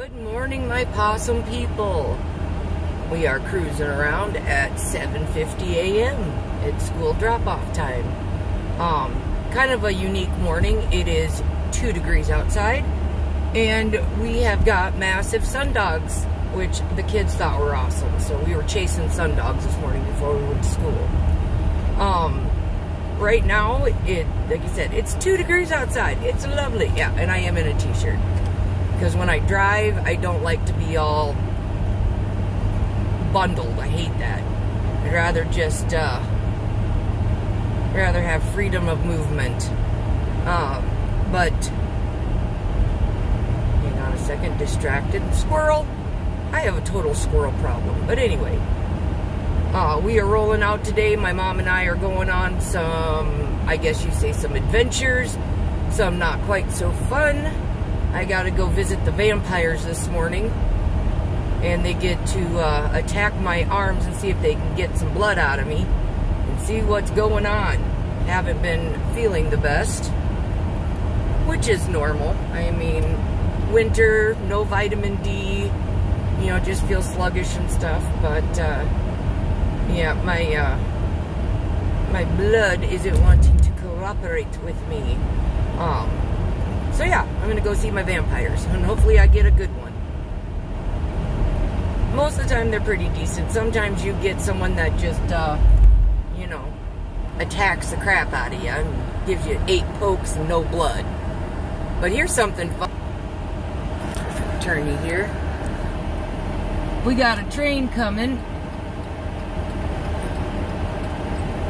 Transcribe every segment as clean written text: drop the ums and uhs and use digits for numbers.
Good morning, my possum people. We are cruising around at 7:50 a.m. It's school drop-off time. Kind of a unique morning. It is 2 degrees outside, and we have got massive sundogs, which the kids thought were awesome. So we were chasing sundogs this morning before we went to school. Right now, like you said, it's 2 degrees outside. It's lovely. Yeah, and I am in a t-shirt. Because when I drive, I don't like to be all bundled. I hate that. I'd rather just, rather have freedom of movement. But, hang on a second, distracted. Squirrel. I have a total squirrel problem. But anyway, we are rolling out today. My mom and I are going on some, I guess you say, some adventures. Some not quite so fun. I gotta go visit the vampires this morning, and they get to attack my arms and see if they can get some blood out of me and see what's going on. Haven't been feeling the best, which is normal. I mean, winter, no vitamin D, you know, just feel sluggish and stuff. But yeah, my blood isn't wanting to cooperate with me. So yeah, I'm going to go see my vampires, and hopefully I get a good one. Most of the time they're pretty decent. Sometimes you get someone that just, you know, attacks the crap out of you and gives you 8 pokes and no blood. But here's something fun. Turn you here. We got a train coming.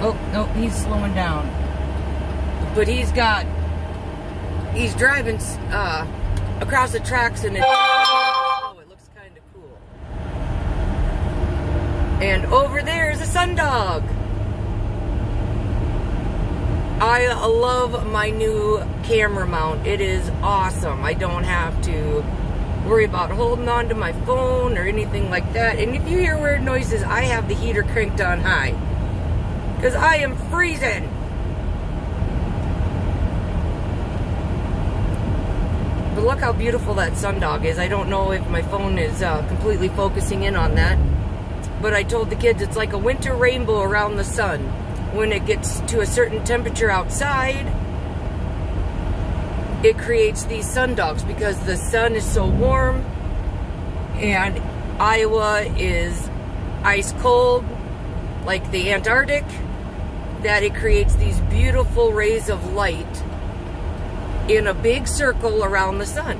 Oh, no, he's slowing down. But he's driving across the tracks, and it looks kind of cool. And over there is a sundog. I love my new camera mount. It is awesome. I don't have to worry about holding on to my phone or anything like that. And if you hear weird noises, I have the heater cranked on high, because I am freezing. But look how beautiful that sundog is. I don't know if my phone is completely focusing in on that. But I told the kids it's like a winter rainbow around the sun. When it gets to a certain temperature outside, it creates these sundogs because the sun is so warm. And Iowa is ice cold, like the Antarctic, that it creates these beautiful rays of light in a big circle around the sun.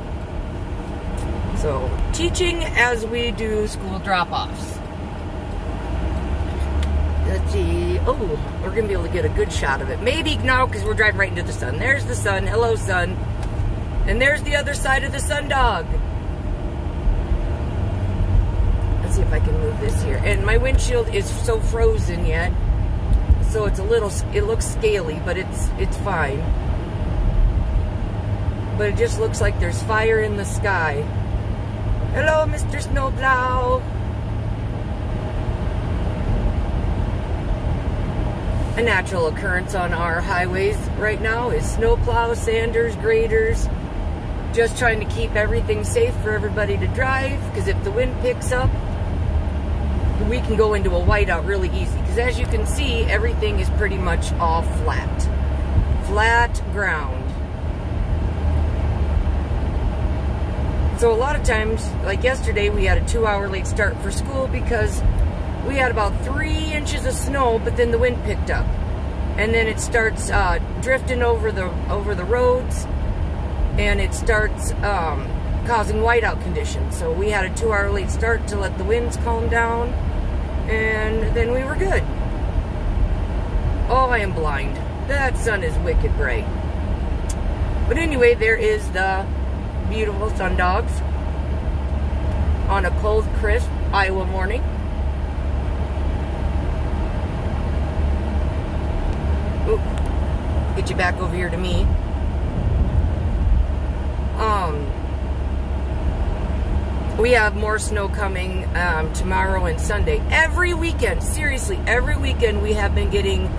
So, teaching as we do school drop-offs. Let's see. Oh, we're going to be able to get a good shot of it. Maybe now, because we're driving right into the sun. There's the sun. Hello, sun. And there's the other side of the sundog. Let's see if I can move this here. And my windshield is so frozen yet, so it's a little, it looks scaly, but it's fine. But it just looks like there's fire in the sky. Hello, Mr. Snowplow. A natural occurrence on our highways right now is snowplows, sanders, graders. Just trying to keep everything safe for everybody to drive, because if the wind picks up, we can go into a whiteout really easy. Because as you can see, everything is pretty much all flat. Flat ground. So a lot of times, like yesterday, we had a 2-hour late start for school because we had about 3 inches of snow, but then the wind picked up. And then it starts drifting over the roads, and it starts causing whiteout conditions. So we had a 2-hour late start to let the winds calm down, and then we were good. Oh, I am blind. That sun is wicked bright. But anyway, there is the beautiful sundogs on a cold, crisp Iowa morning. Ooh, get you back over here to me. We have more snow coming tomorrow and Sunday. Every weekend, seriously, every weekend we have been getting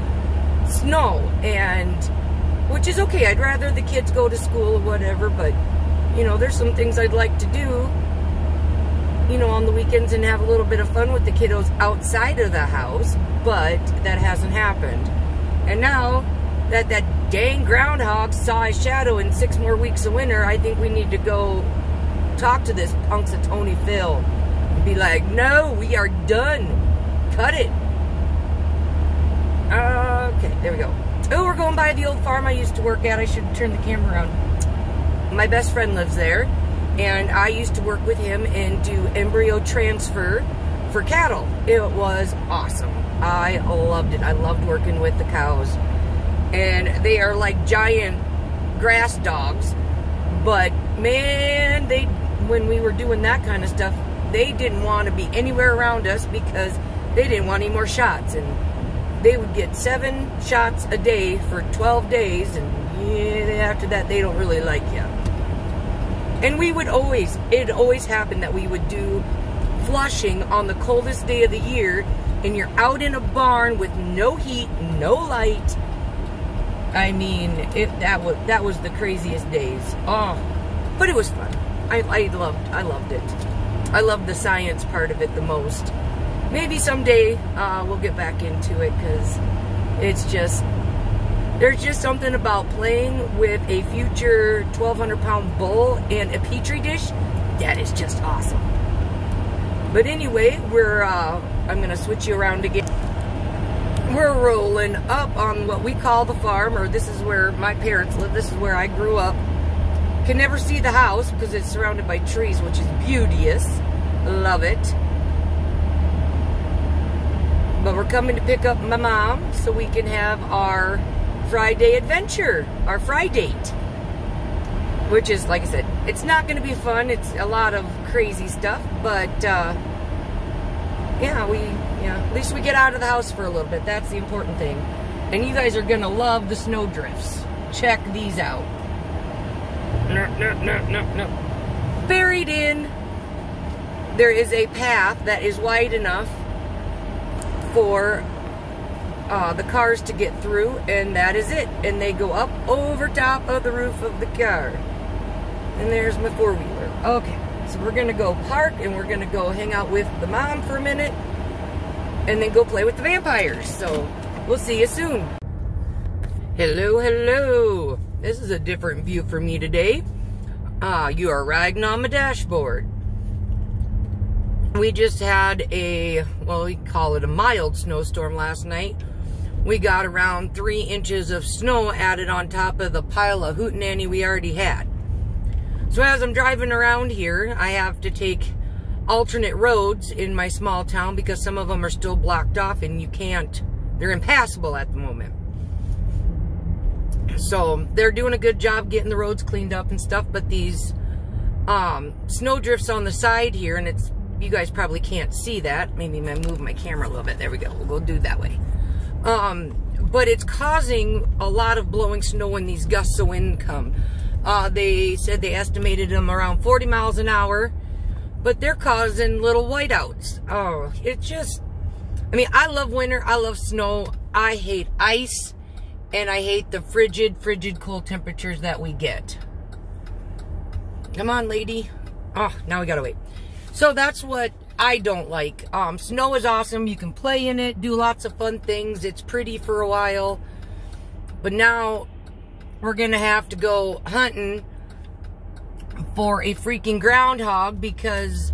snow, and which is okay. I'd rather the kids go to school or whatever, but you know, there's some things I'd like to do you know, on the weekends and have a little bit of fun with the kiddos outside of the house, but that hasn't happened. And now that that dang groundhog saw a shadow in 6 more weeks of winter, I think we need to go talk to this Punxsutawney Phil and be like, no, we are done. Cut it. Okay, there we go. Oh, we're going by the old farm I used to work at. I should turn the camera around. My best friend lives there, and I used to work with him and do embryo transfer for cattle. It was awesome. I loved it. I loved working with the cows. And they are like giant grass dogs. But man, when we were doing that kind of stuff, they didn't want to be anywhere around us because they didn't want any more shots. And they would get 7 shots a day for 12 days. And yeah, after that, they don't really like you. And it always happened that we would do flushing on the coldest day of the year, and you're out in a barn with no heat, no light. I mean, that was the craziest days. Oh, but it was fun. I loved it. I loved the science part of it the most. Maybe someday we'll get back into it, because there's just something about playing with a future 1,200-pound bull and a petri dish that is just awesome. But anyway, I'm gonna switch you around again. We're rolling up on what we call the farm, or this is where my parents live. This is where I grew up. Can never see the house because it's surrounded by trees, which is beauteous. Love it. But we're coming to pick up my mom so we can have our Friday adventure, our Friday date. Which is, like I said, it's not going to be fun. It's a lot of crazy stuff, but yeah, at least we get out of the house for a little bit. That's the important thing. And you guys are going to love the snow drifts. Check these out. No. Buried in, there is a path that is wide enough for the cars to get through, and that is it. And they go up over top of the roof of the car. And there's my 4-wheeler. Okay, so we're going to go park, and we're going to go hang out with the mom for a minute, and then go play with the vampires. So, we'll see you soon. Hello. This is a different view for me today. You are riding on my dashboard. We just had we call it a mild snowstorm last night. We got around 3 inches of snow added on top of the pile of hootenanny we already had. So as I'm driving around here, I have to take alternate roads in my small town because some of them are still blocked off and they're impassable at the moment. So they're doing a good job getting the roads cleaned up and stuff, but these snow drifts on the side here, and you guys probably can't see that. Maybe I move my camera a little bit. There we go. We'll go do it that way. But it's causing a lot of blowing snow when these gusts of wind come. They said they estimated them around 40 miles an hour, but they're causing little whiteouts. Oh, I love winter. I love snow. I hate ice, and I hate the frigid cold temperatures that we get. Come on, lady. Oh, now we gotta wait. So that's what I don't like. Snow is awesome. You can play in it, do lots of fun things. It's pretty for a while. But now we're gonna have to go hunting for a freaking groundhog because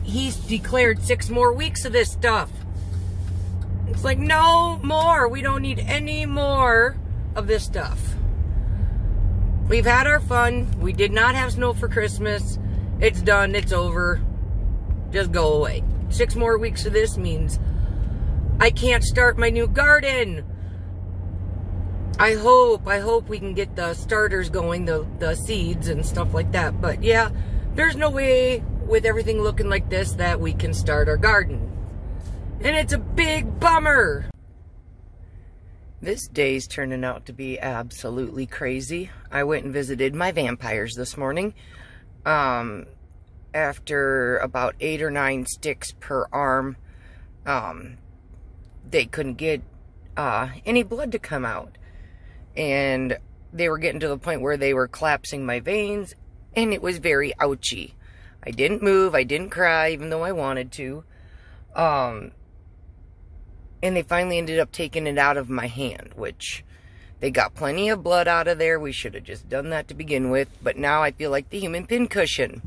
he's declared 6 more weeks of this stuff. It's like, no more. We don't need any more of this stuff. We've had our fun. We did not have snow for Christmas. It's done. It's over. Just go away. 6 more weeks of this means I can't start my new garden. I hope we can get the starters going, the seeds and stuff like that. But yeah, there's no way with everything looking like this that we can start our garden. And it's a big bummer. This day's turning out to be absolutely crazy. I went and visited my vampires this morning. After about 8 or 9 sticks per arm, they couldn't get any blood to come out. And they were getting to the point where they were collapsing my veins, and it was very ouchy. I didn't move. I didn't cry, even though I wanted to. And they finally ended up taking it out of my hand, which they got plenty of blood out of there. We should have just done that to begin with. But now I feel like the human pincushion,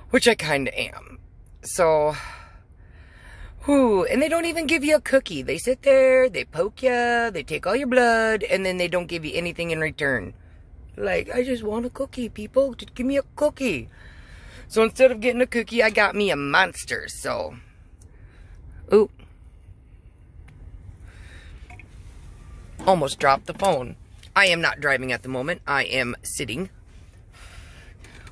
which I kind of am. So, whew, and they don't even give you a cookie. They sit there, they poke you, they take all your blood, and then they don't give you anything in return. Like, I just want a cookie, people. Just give me a cookie. So instead of getting a cookie, I got me a monster. So, ooh. Almost dropped the phone. I am not driving at the moment. I am sitting,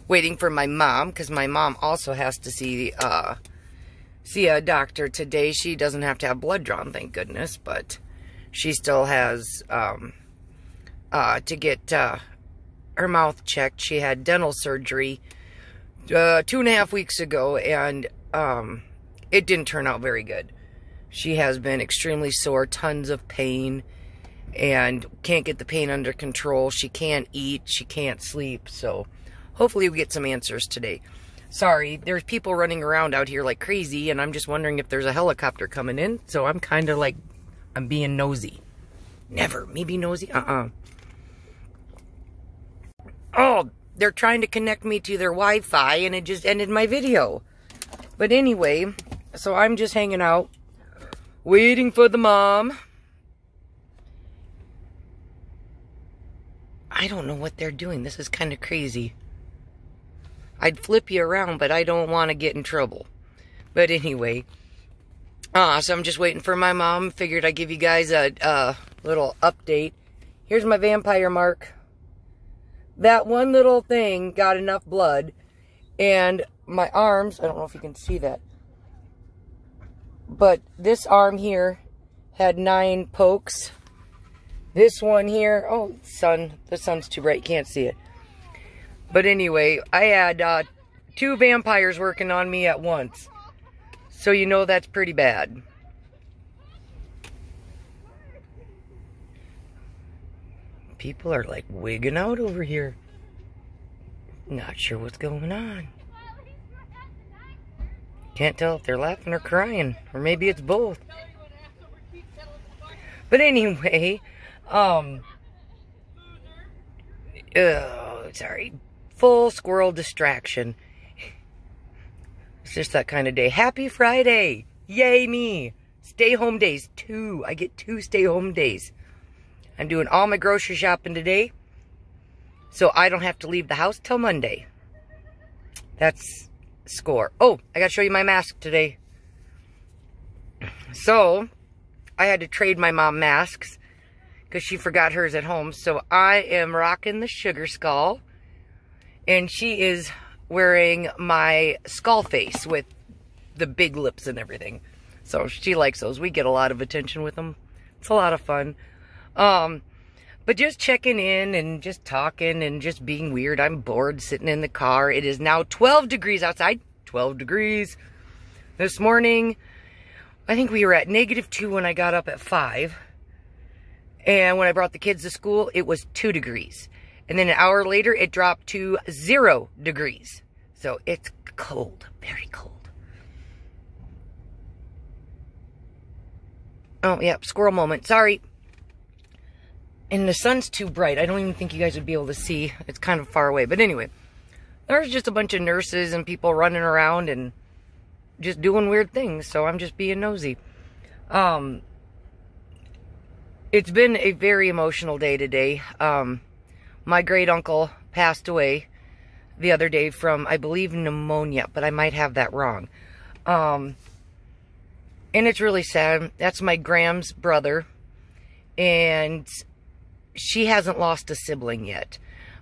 waiting for my mom, because my mom also has to see a doctor today. She doesn't have to have blood drawn, thank goodness, but she still has to get her mouth checked. She had dental surgery 2.5 weeks ago, and it didn't turn out very good. She has been extremely sore, tons of pain, and can't get the pain under control. She can't eat, she can't sleep, so hopefully we get some answers today. Sorry, there's people running around out here like crazy, and I'm just wondering if there's a helicopter coming in, so I'm kind of like, I'm being nosy. Never, me be nosy? Oh, they're trying to connect me to their Wi-Fi, and it just ended my video. But anyway, so I'm just hanging out, waiting for the mom. I don't know what they're doing. This is kind of crazy. I'd flip you around, but I don't want to get in trouble. But anyway, so I'm just waiting for my mom. Figured I'd give you guys a little update. Here's my vampire mark. That one little thing got enough blood, and my arms, I don't know if you can see that, but this arm here had 9 pokes. This one here, oh, the sun's too bright, can't see it. But anyway, I had 2 vampires working on me at once. So you know that's pretty bad. People are like wigging out over here. Not sure what's going on. Can't tell if they're laughing or crying. Or maybe it's both. But anyway, sorry. Full squirrel distraction. It's just that kind of day. Happy Friday! Yay me! Stay home days, 2. I get 2 stay home days. I'm doing all my grocery shopping today, so I don't have to leave the house till Monday. That's score. Oh, I gotta show you my mask today. So, I had to trade my mom masks because she forgot hers at home. So I am rocking the sugar skull, and she is wearing my skull face with the big lips and everything. So she likes those. We get a lot of attention with them. It's a lot of fun. But just checking in and just talking and just being weird. I'm bored sitting in the car. It is now 12 degrees outside. 12 degrees. This morning, I think we were at -2 when I got up at 5. And when I brought the kids to school, it was 2 degrees. And then an hour later, it dropped to 0 degrees. So it's cold, very cold. Oh, yeah, squirrel moment. Sorry. And the sun's too bright. I don't even think you guys would be able to see. It's kind of far away. But anyway, there's just a bunch of nurses and people running around and just doing weird things. So I'm just being nosy. It's been a very emotional day today. My great uncle passed away the other day from, I believe, pneumonia, but I might have that wrong. And it's really sad. That's my Gram's brother, and she hasn't lost a sibling yet.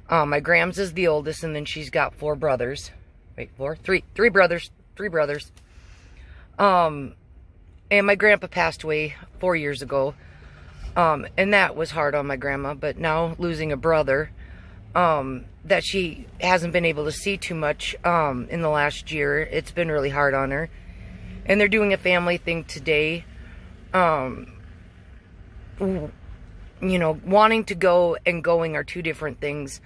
My Grams is the oldest, and then she's got 4 brothers. Wait, 4? 3 brothers. 3 brothers. And my grandpa passed away 4 years ago. And that was hard on my grandma, but now losing a brother, that she hasn't been able to see too much, in the last year, it's been really hard on her. And they're doing a family thing today, you know, wanting to go and going are 2 different things.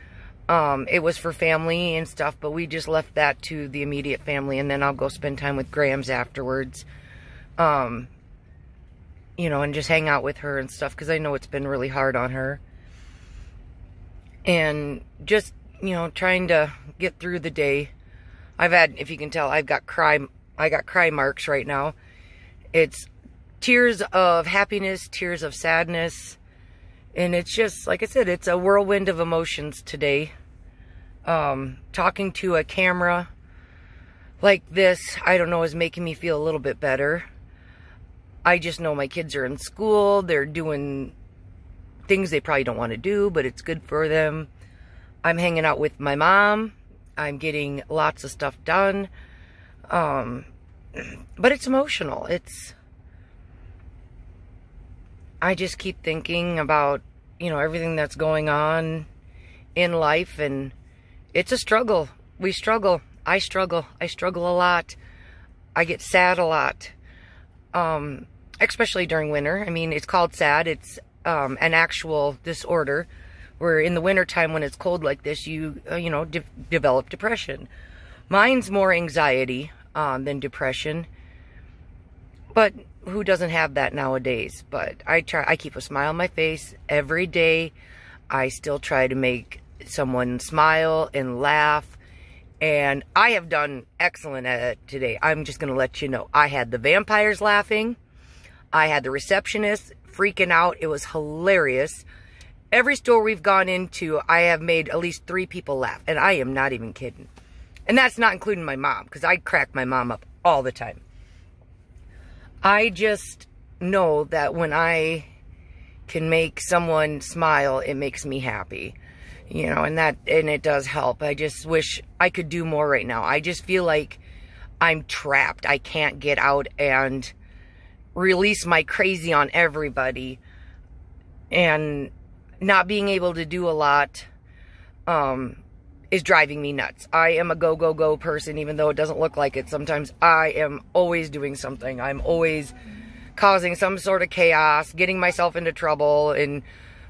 It was for family and stuff, but we just left that to the immediate family, and then I'll go spend time with Grams afterwards. You know, and just hang out with her and stuff, because I know it's been really hard on her. And just, you know, trying to get through the day. I've had, if you can tell, I got cry marks right now. It's tears of happiness, tears of sadness. And it's just, like I said, it's a whirlwind of emotions today. Talking to a camera like this, I don't know, is making me feel a little bit better. I just know my kids are in school. They're doing things they probably don't want to do, but it's good for them. I'm hanging out with my mom. I'm getting lots of stuff done. But it's emotional. I just keep thinking about, you know, everything that's going on in life, and it's a struggle. We struggle. I struggle. I struggle a lot. I get sad a lot. Especially during winter. I mean, it's called SAD. It's an actual disorder where in the wintertime when it's cold like this, you know, develop depression. Mine's more anxiety than depression. But who doesn't have that nowadays? But I keep a smile on my face every day. I still try to make someone smile and laugh. And I have done excellent at it today. I'm just going to let you know. I had the vampires laughing. I had the receptionist freaking out. It was hilarious. Every store we've gone into, I have made at least 3 people laugh. And I am not even kidding. And that's not including my mom, because I crack my mom up all the time. I just know that when I can make someone smile, it makes me happy. You know, and it does help. I just wish I could do more right now. I just feel like I'm trapped. I can't get out and release my crazy on everybody. And not being able to do a lot is driving me nuts. I am a go person, even though it doesn't look like it. Sometimes I am always doing something. I'm always causing some sort of chaos, getting myself into trouble, and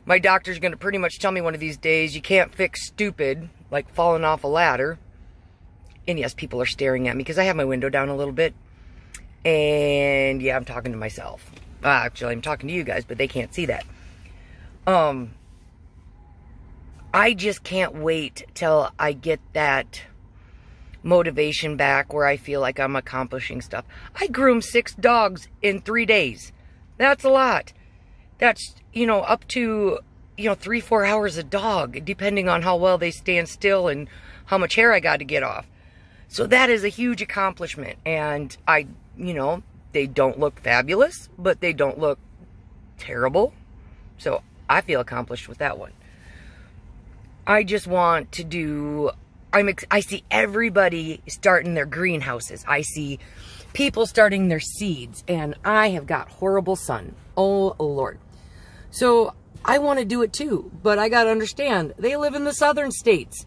my doctor's going to pretty much tell me one of these days, you can't fix stupid, like falling off a ladder. And yes, people are staring at me because I have my window down a little bit. And yeah, I'm talking to myself. Actually, I'm talking to you guys, but they can't see that. I just can't wait till I get that motivation back where I feel like I'm accomplishing stuff. I groomed 6 dogs in 3 days. That's a lot. That's, you know, up to, 3-4 hours a dog, depending on how well they stand still and how much hair I got to get off. So that is a huge accomplishment. And they don't look fabulous, but they don't look terrible. So I feel accomplished with that one. I just want to do, I see everybody starting their greenhouses. I see people starting their seeds, and I have got horrible sun. Oh, Lord. So I want to do it too, but I got to understand, they live in the southern states.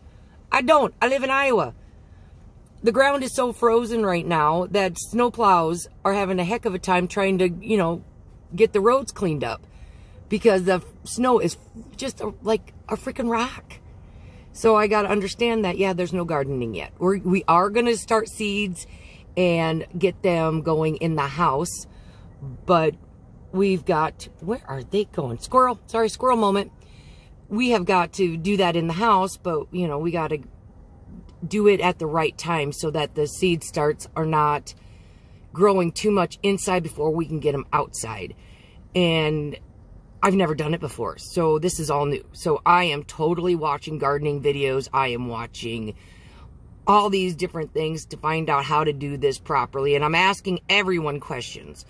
I don't. I live in Iowa. The ground is so frozen right now that snowplows are having a heck of a time trying to, get the roads cleaned up because the snow is just like a freaking rock. So I got to understand that, yeah, there's no gardening yet. We are going to start seeds and get them going in the house, but we've got, where are they going? Squirrel. Sorry, squirrel moment. We have got to do that in the house, but, we got to do it at the right time so that the seed starts are not growing too much inside before we can get them outside. And I've never done it before, so this is all new. So I am totally watching gardening videos. I am watching all these different things to find out how to do this properly. And I'm asking everyone questions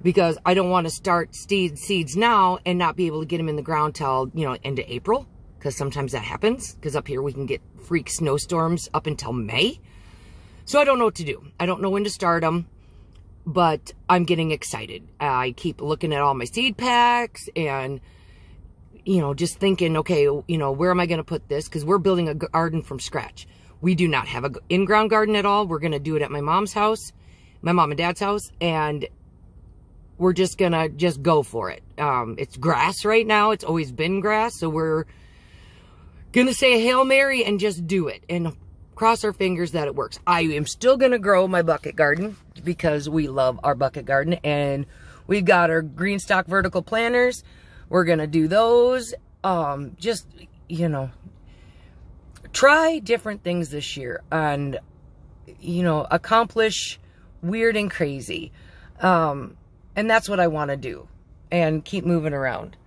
because I don't want to start seeds now and not be able to get them in the ground till, end of April. Because sometimes that happens. Because up here we can get freak snowstorms up until May. So I don't know what to do. I don't know when to start them. But I'm getting excited. I keep looking at all my seed packs and, just thinking, okay, where am I going to put this? Because we're building a garden from scratch. We do not have an in-ground garden at all. We're going to do it at my mom's house, my mom and dad's house, and we're just going to go for it. It's grass right now. It's always been grass, so we're gonna say a Hail Mary and just do it. And cross our fingers that it works. I am still gonna grow my bucket garden because we love our bucket garden. And we've got our green stock vertical planters. We're gonna do those. Just, you know, try different things this year and, you know, accomplish weird and crazy. And that's what I want to do. And keep moving around.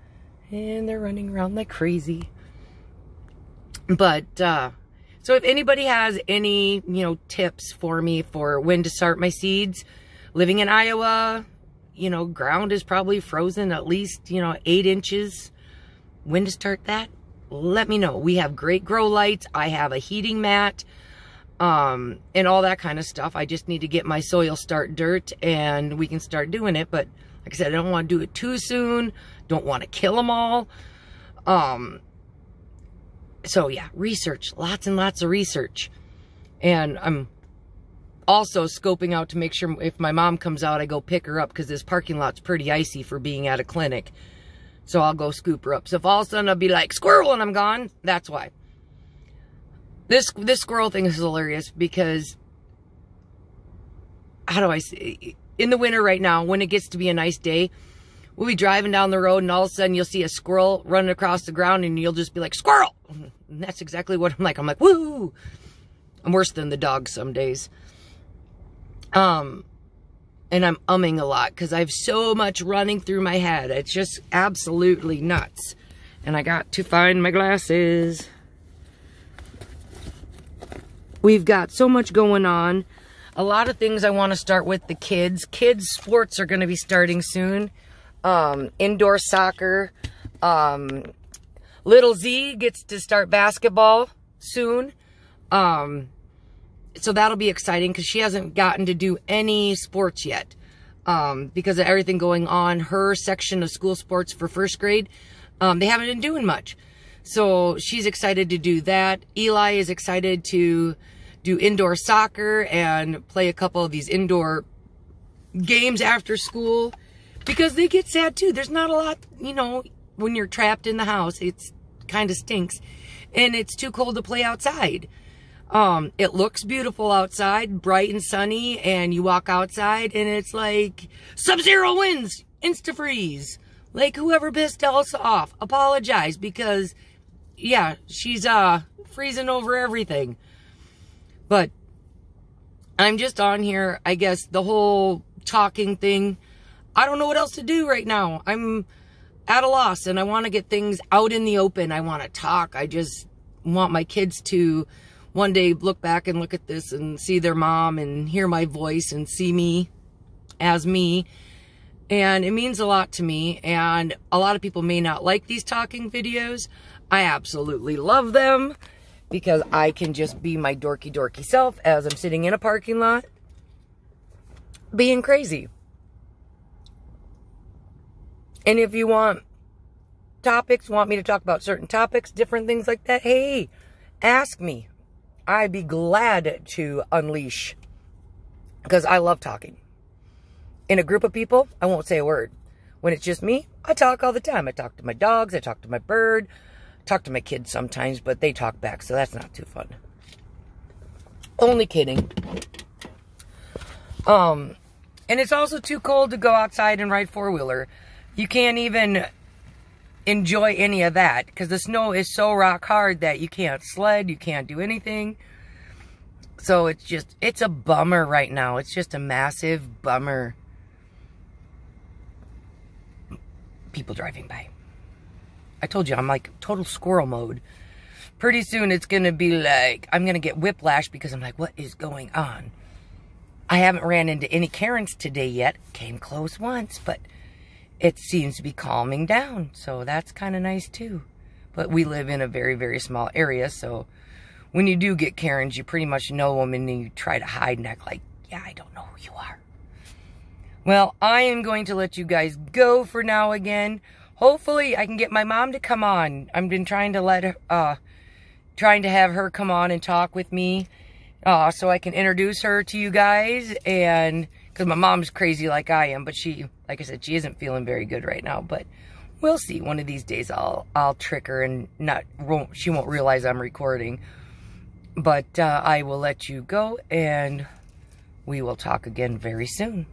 And they're running around like crazy. But, so if anybody has any, you know, tips for me for when to start my seeds, living in Iowa, you know, ground is probably frozen at least, you know, 8 inches. When to start that? Let me know. We have great grow lights. I have a heating mat, and all that kind of stuff. I just need to get my soil start dirt and we can start doing it. But like I said, I don't want to do it too soon. Don't want to kill them all. So yeah, research, lots and lots of research. And I'm also scoping out to make sure if my mom comes out, I go pick her up because this parking lot's pretty icy for being at a clinic. So I'll go scoop her up. So if all of a sudden I'll be like, squirrel, and I'm gone, that's why. This squirrel thing is hilarious because, how do I say, in the winter right now, when it gets to be a nice day, we'll be driving down the road and all of a sudden you'll see a squirrel running across the ground and you'll just be like, squirrel! And that's exactly what I'm like. I'm like, woo! I'm worse than the dog some days. And I'm umming a lot because I have so much running through my head. It's just absolutely nuts. And I got to find my glasses. We've got so much going on. A lot of things I want to start with the kids. Kids sports are going to be starting soon. Indoor soccer. Little Z gets to start basketball soon. So that'll be exciting because she hasn't gotten to do any sports yet. Because of everything going on, her section of school sports for first grade, they haven't been doing much. So she's excited to do that. Eli is excited to do indoor soccer and play a couple of these indoor games after school because they get sad too. There's not a lot, you know, when you're trapped in the house, it's kind of stinks and it's too cold to play outside. It looks beautiful outside, bright and sunny, and you walk outside and it's like sub-zero winds, insta-freeze. Like whoever pissed us off, apologize because, yeah, she's freezing over everything. But I'm just on here, I guess, the whole talking thing. I don't know what else to do right now. I'm at a loss and I want to get things out in the open. I want to talk. I just want my kids to one day look back and look at this and see their mom and hear my voice and see me as me. And it means a lot to me. And a lot of people may not like these talking videos. I absolutely love them because I can just be my dorky self as I'm sitting in a parking lot being crazy. And if you want topics, want me to talk about certain topics, different things like that, hey, ask me. I'd be glad to unleash because I love talking. In a group of people, I won't say a word. When it's just me, I talk all the time. I talk to my dogs, I talk to my bird, I talk to my kids sometimes, but they talk back, so that's not too fun. Only kidding. And it's also too cold to go outside and ride four-wheeler. You can't even enjoy any of that because the snow is so rock hard that you can't sled, you can't do anything. So it's a bummer right now. It's just a massive bummer. People driving by. I told you I'm like total squirrel mode. Pretty soon it's gonna be like I'm gonna get whiplash because I'm like, what is going on? I haven't ran into any Karens today yet. Came close once, but it seems to be calming down, so that's kind of nice too. But we live in a very, very small area, so when you do get Karens, you pretty much know them and you try to hide and act like, yeah, I don't know who you are. Well, I am going to let you guys go for now again. Hopefully, I can get my mom to come on. I've been trying to have her come on and talk with me so I can introduce her to you guys and because my mom's crazy like I am, but she, like I said, she isn't feeling very good right now. But We'll see. One of these days I'll trick her and she won't realize I'm recording. But I will let you go, and we will talk again very soon.